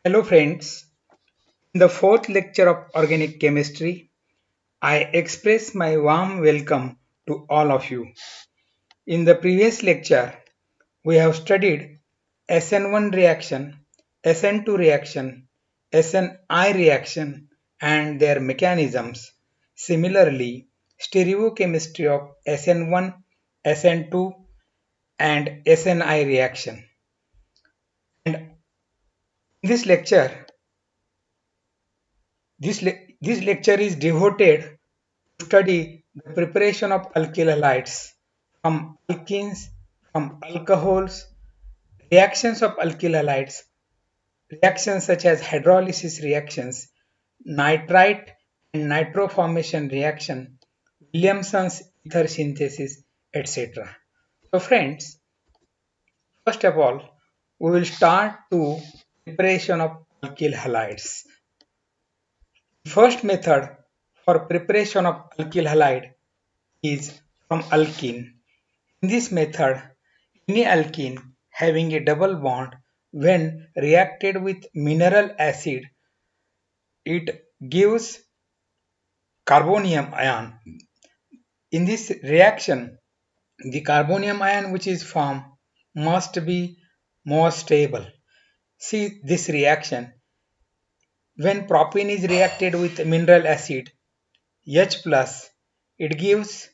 Hello friends, in the fourth lecture of organic chemistry, I express my warm welcome to all of you. In the previous lecture, we have studied SN1 reaction, SN2 reaction, SNI reaction and their mechanisms. Similarly, stereochemistry of SN1, SN2 and SNI reaction. And in this lecture, this lecture is devoted to study the preparation of alkyl halides from alkenes, from alcohols, reactions of alkyl halides, reactions such as hydrolysis reactions, nitrite and nitroformation reaction, Williamson's ether synthesis, etc. So friends, first of all, we will start to preparation of alkyl halides. First method for preparation of alkyl halide is from alkene. In this method, any alkene having a double bond when reacted with mineral acid, it gives carbonium ion. In this reaction, the carbonium ion which is formed must be more stable. See this reaction. When propene is reacted with mineral acid, H plus, it gives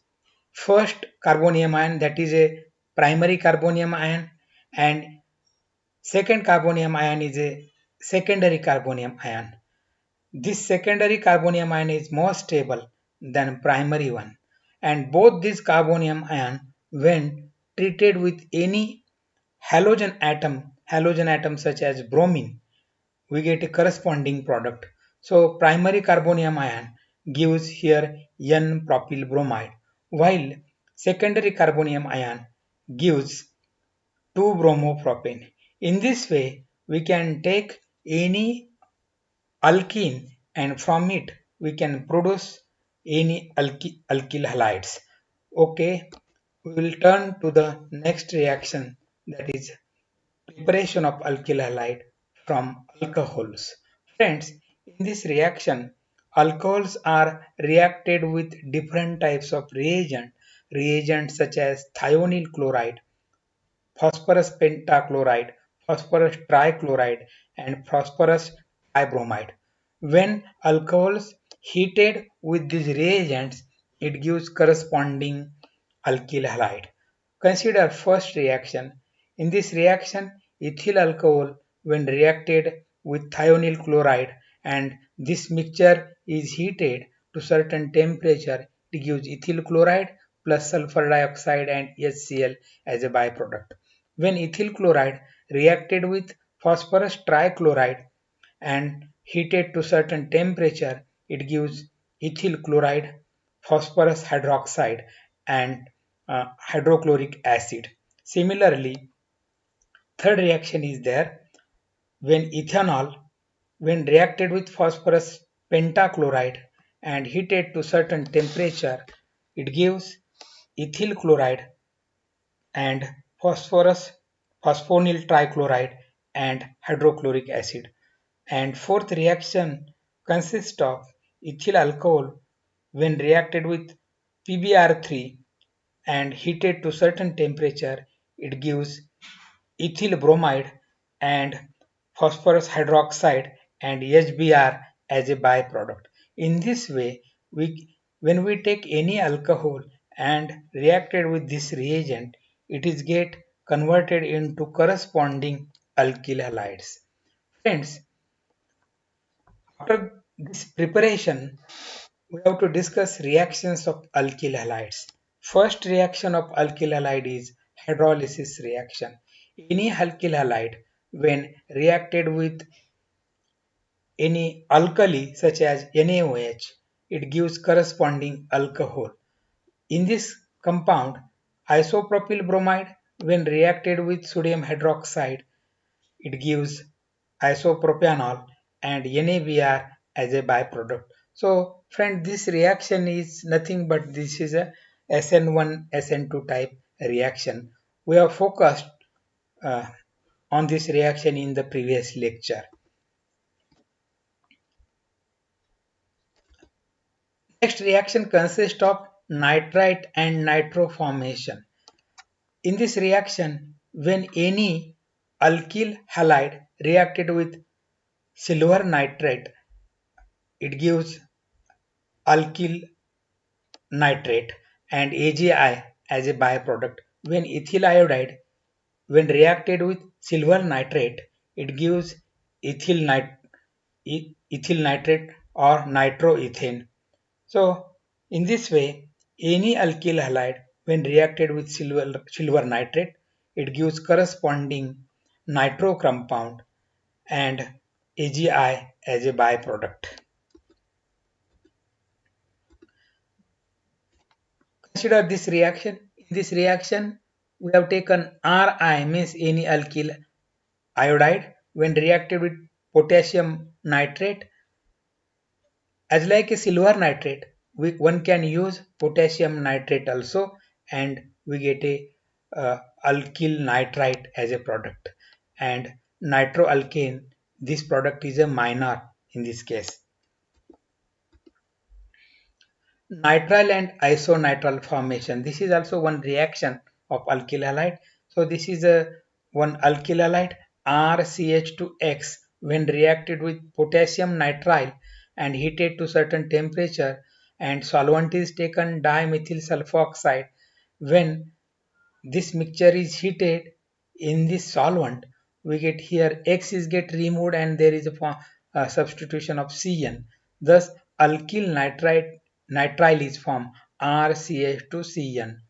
first carbonium ion, that is a primary carbonium ion, and second carbonium ion is a secondary carbonium ion. This secondary carbonium ion is more stable than primary one, and both these carbonium ion when treated with any halogen atom such as bromine, we get a corresponding product. So primary carbonium ion gives here N-propyl bromide, while secondary carbonium ion gives 2-bromopropane. In this way, we can take any alkene and from it we can produce any alkyl halides. Okay, we will turn to the next reaction, that is preparation of alkyl halide from alcohols. Friends, in this reaction, alcohols are reacted with different types of reagents such as thionyl chloride, phosphorus pentachloride, phosphorus trichloride, and phosphorus tribromide. When alcohols heated with these reagents, it gives corresponding alkyl halide. Consider first reaction. In this reaction, ethyl alcohol when reacted with thionyl chloride and this mixture is heated to certain temperature, it gives ethyl chloride plus sulfur dioxide and HCl as a byproduct. When ethyl chloride reacted with phosphorus trichloride and heated to certain temperature, it gives ethyl chloride, phosphorus hydroxide and hydrochloric acid. Similarly, third reaction is there when ethanol, when reacted with phosphorus pentachloride and heated to certain temperature, it gives ethyl chloride and phosphorus, phosphonyl trichloride and hydrochloric acid. And fourth reaction consists of ethyl alcohol when reacted with PbR3 and heated to certain temperature, it gives ethyl bromide and phosphorus hydroxide and HBr as a byproduct. In this way, when we take any alcohol and reacted with this reagent, it is get converted into corresponding alkyl halides. Friends, after this preparation, we have to discuss reactions of alkyl halides. First reaction of alkyl halide is hydrolysis reaction. Any alkyl halide when reacted with any alkali such as NaOH, it gives corresponding alcohol. In this compound, isopropyl bromide when reacted with sodium hydroxide, it gives isopropanol and NaBr as a byproduct. So friend, this reaction is nothing but this is a SN1 SN2 type reaction. We have focused uh, on this reaction in the previous lecture. Next reaction consists of nitrite and nitro formation. In this reaction, when any alkyl halide reacted with silver nitrate, it gives alkyl nitrate and AgI as a byproduct. When ethyl iodide, when reacted with silver nitrate, it gives ethyl, ethyl nitrate or nitroethane. So, in this way, any alkyl halide, when reacted with silver nitrate, it gives corresponding nitro compound and AgI as a byproduct. Consider this reaction. In this reaction, we have taken Ri means any alkyl iodide when reacted with potassium nitrate. As like a silver nitrate, one can use potassium nitrate also, and we get a alkyl nitrite as a product. And nitroalkane, this product is a minor in this case. Nitrile and isonitrile formation. This is also one reaction of alkyl halide. So this is a one alkyl halide RCH2X when reacted with potassium nitrile and heated to certain temperature, and solvent is taken dimethyl sulfoxide. When this mixture is heated in this solvent, we get here X is get removed and there is a substitution of Cn. Thus alkyl nitrite nitrile is formed RCH2Cn.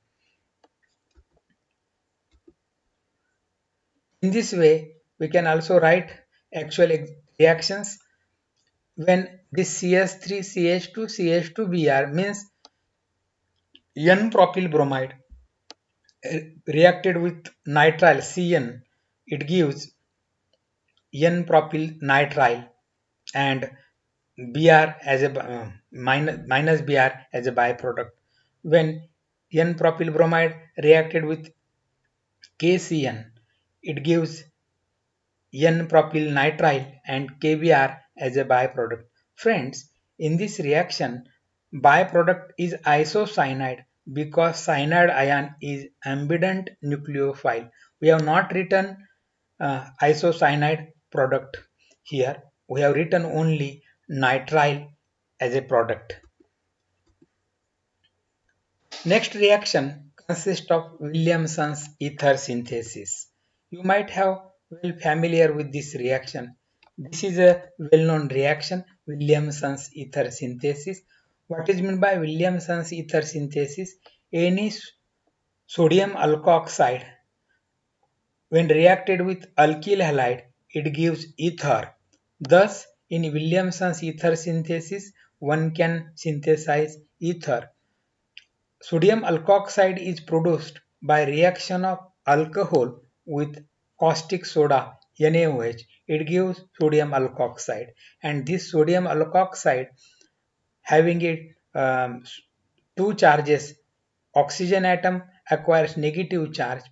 In this way, we can also write actual reactions when this CS3CH2CH2Br means N-propyl bromide reacted with nitrile Cn, it gives N-propyl nitrile and Br as a minus Br as a byproduct. When N-propyl bromide reacted with KCN, it gives N-propyl nitrile and KBr as a byproduct. Friends, in this reaction, byproduct is isocyanide because cyanide ion is ambident nucleophile. We have not written isocyanide product here. We have written only nitrile as a product. Next reaction consists of Williamson's ether synthesis. You might have well familiar with this reaction. This is a well-known reaction, Williamson's ether synthesis. What is meant by Williamson's ether synthesis? Any sodium alkoxide, when reacted with alkyl halide, it gives ether. Thus, in Williamson's ether synthesis, one can synthesize ether. Sodium alkoxide is produced by reaction of alcohol with caustic soda NaOH. It gives sodium alkoxide, and this sodium alkoxide having it two charges, oxygen atom acquires negative charge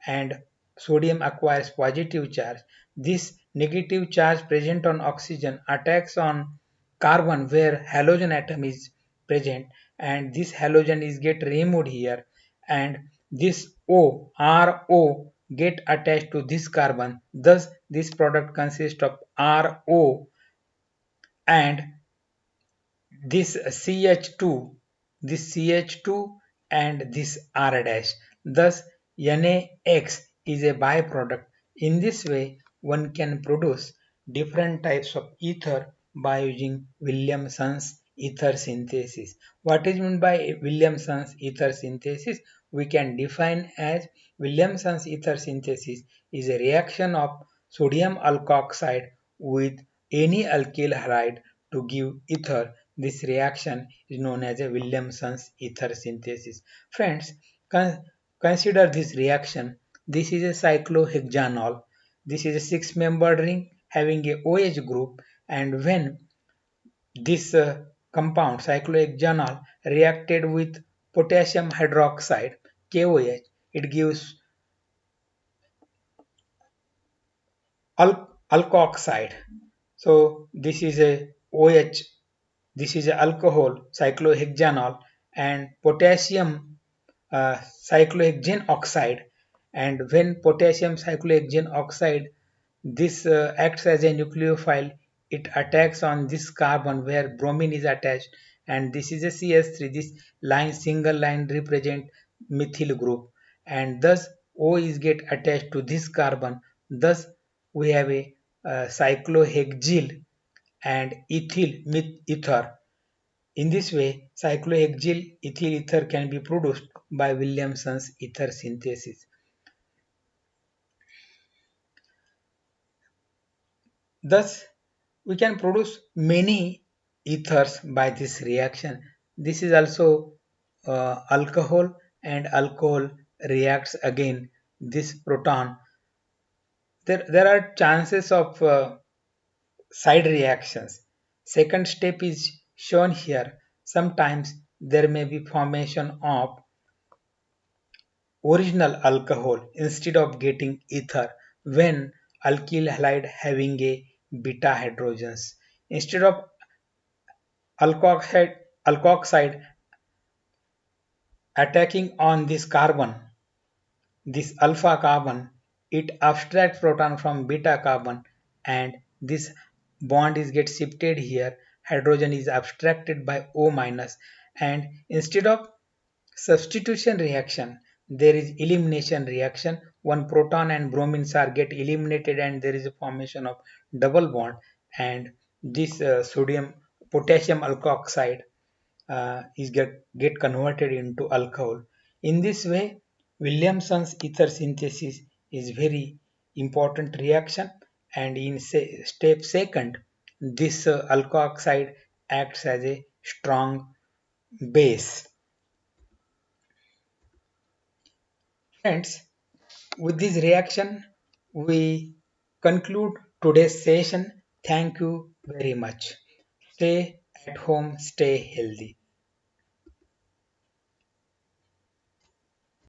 and sodium acquires positive charge. This negative charge present on oxygen attacks on carbon where halogen atom is present, and this halogen is get removed here, and this RO get attached to this carbon. Thus this product consists of RO and this CH2, this CH2 and this R dash. Thus NaX is a byproduct. In this way, one can produce different types of ether by using Williamson's ether synthesis. What is meant by Williamson's ether synthesis? We can define as Williamson's ether synthesis is a reaction of sodium alkoxide with any alkyl halide to give ether. This reaction is known as a Williamson's ether synthesis. Friends, consider this reaction. This is a cyclohexanol. This is a six-membered ring having a OH group, and when this compound cyclohexanol reacted with potassium hydroxide KOH, it gives alkoxide. So this is a OH This is alcohol, cyclohexanol, and potassium cyclohexane oxide. And when potassium cyclohexane oxide, this acts as a nucleophile. It attacks on this carbon where bromine is attached, and this is a CS3. This line, single line, represent methyl group, and thus O is get attached to this carbon. Thus we have a cyclohexyl and ethyl ether. In this way, cyclohexyl ethyl ether can be produced by Williamson's ether synthesis. Thus, we can produce many ethers by this reaction. This is also alcohol, and alcohol reacts again this proton. There are chances of side reactions. Second step is shown here. Sometimes there may be formation of original alcohol instead of getting ether when alkyl halide having a beta hydrogens. Instead of alkoxide attacking on this carbon, this alpha carbon, it abstracts proton from beta carbon, and this bond is get shifted here. Hydrogen is abstracted by O minus, and instead of substitution reaction, there is elimination reaction. One proton and bromines are get eliminated, and there is a formation of double bond, and this sodium potassium alkoxide is get converted into alcohol. In this way, Williamson's ether synthesis is very important reaction, and in step second, this alkoxide acts as a strong base. Friends, with this reaction, we conclude today's session. Thank you very much. Stay at home, stay healthy.